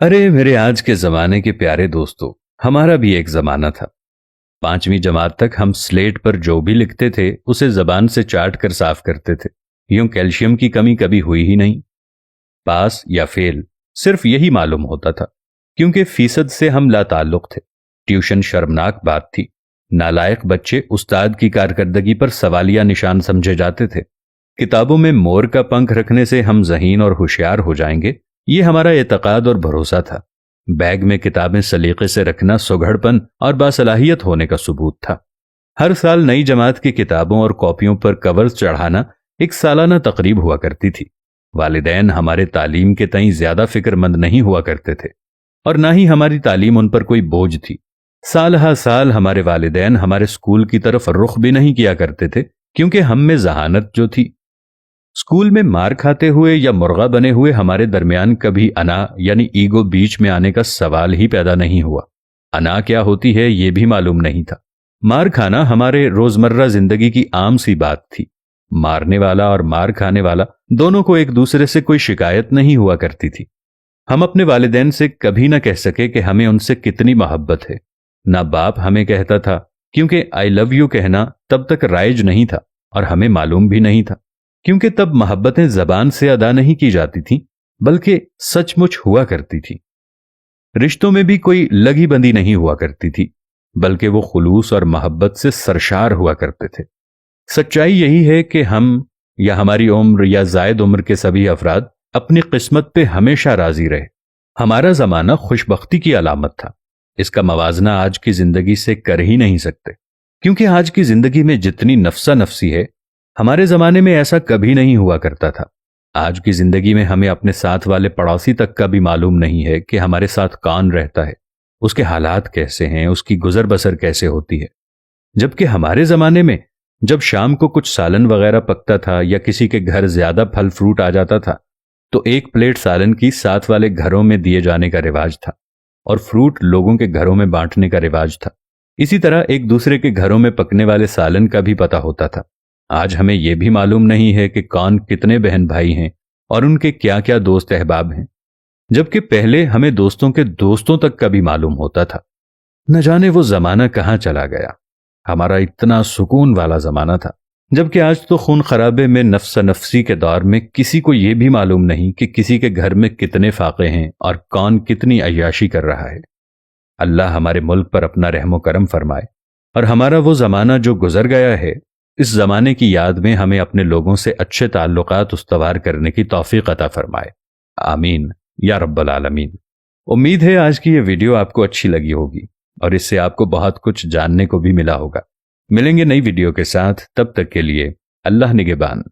अरे मेरे आज के जमाने के प्यारे दोस्तों, हमारा भी एक जमाना था। 5वीं जमात तक हम स्लेट पर जो भी लिखते थे उसे जबान से चाट कर साफ करते थे। यूं कैल्शियम की कमी कभी हुई ही नहीं। पास या फेल सिर्फ यही मालूम होता था, क्योंकि फीसद से हम लाताल्लुक थे। ट्यूशन शर्मनाक बात थी। नालायक बच्चे उस्ताद की कारकर्दगी पर सवालिया निशान समझे जाते थे। किताबों में मोर का पंख रखने से हम ज़हीन और होशियार हो जाएंगे, ये हमारा एतकाद और भरोसा था। बैग में किताबें सलीके से रखना सुघड़पन और बासलाहियत होने का सबूत था। हर साल नई जमात की किताबों और कॉपियों पर कवर्स चढ़ाना एक सालाना तकरीब हुआ करती थी। वालिदैन हमारे तालीम के तईं ज्यादा फिक्रमंद नहीं हुआ करते थे, और ना ही हमारी तालीम उन पर कोई बोझ थी। साल हा साल हमारे वालिदैन हमारे स्कूल की तरफ रुख भी नहीं किया करते थे, क्योंकि हम में जहानत जो थी। स्कूल में मार खाते हुए या मुर्गा बने हुए हमारे दरमियान कभी अना यानी ईगो बीच में आने का सवाल ही पैदा नहीं हुआ। अना क्या होती है ये भी मालूम नहीं था। मार खाना हमारे रोजमर्रा जिंदगी की आम सी बात थी। मारने वाला और मार खाने वाला दोनों को एक दूसरे से कोई शिकायत नहीं हुआ करती थी। हम अपने वालिदैन से कभी न कह सके कि हमें उनसे कितनी मोहब्बत है। ना बाप हमें कहता था, क्योंकि आई लव यू कहना तब तक राइज नहीं था और हमें मालूम भी नहीं था, क्योंकि तब मोहब्बतें जबान से अदा नहीं की जाती थीं, बल्कि सचमुच हुआ करती थी। रिश्तों में भी कोई लगी बंदी नहीं हुआ करती थी, बल्कि वो खुलूस और मोहब्बत से सरशार हुआ करते थे। सच्चाई यही है कि हम या हमारी उम्र या जायद उम्र के सभी अफराद अपनी किस्मत पे हमेशा राजी रहे। हमारा जमाना खुशबख्ती की अलामत था। इसका मवाजना आज की जिंदगी से कर ही नहीं सकते, क्योंकि आज की जिंदगी में जितनी नफसा नफसी है, हमारे जमाने में ऐसा कभी नहीं हुआ करता था। आज की जिंदगी में हमें अपने साथ वाले पड़ोसी तक का भी मालूम नहीं है कि हमारे साथ कौन रहता है, उसके हालात कैसे हैं, उसकी गुजर बसर कैसे होती है। जबकि हमारे जमाने में जब शाम को कुछ सालन वगैरह पकता था या किसी के घर ज्यादा फल फ्रूट आ जाता था, तो एक प्लेट सालन की साथ वाले घरों में दिए जाने का रिवाज था, और फ्रूट लोगों के घरों में बांटने का रिवाज था। इसी तरह एक दूसरे के घरों में पकने वाले सालन का भी पता होता था। आज हमें यह भी मालूम नहीं है कि कौन कितने बहन भाई हैं और उनके क्या क्या दोस्त अहबाब हैं, जबकि पहले हमें दोस्तों के दोस्तों तक का भी मालूम होता था। न जाने वो जमाना कहां चला गया। हमारा इतना सुकून वाला जमाना था, जबकि आज तो खून खराबे में नफ्सा नफसी के दौर में किसी को यह भी मालूम नहीं कि किसी के घर में कितने फाके हैं और कौन कितनी अय्याशी कर रहा है। अल्लाह हमारे मुल्क पर अपना रहमो करम फरमाए, और हमारा वो जमाना जो गुजर गया है, इस जमाने की याद में हमें अपने लोगों से अच्छे ताल्लुकात उस्तवार करने की तौफीक अता फरमाए। आमीन या रब्बल आलमीन। उम्मीद है आज की ये वीडियो आपको अच्छी लगी होगी और इससे आपको बहुत कुछ जानने को भी मिला होगा। मिलेंगे नई वीडियो के साथ, तब तक के लिए अल्लाह निगहबान।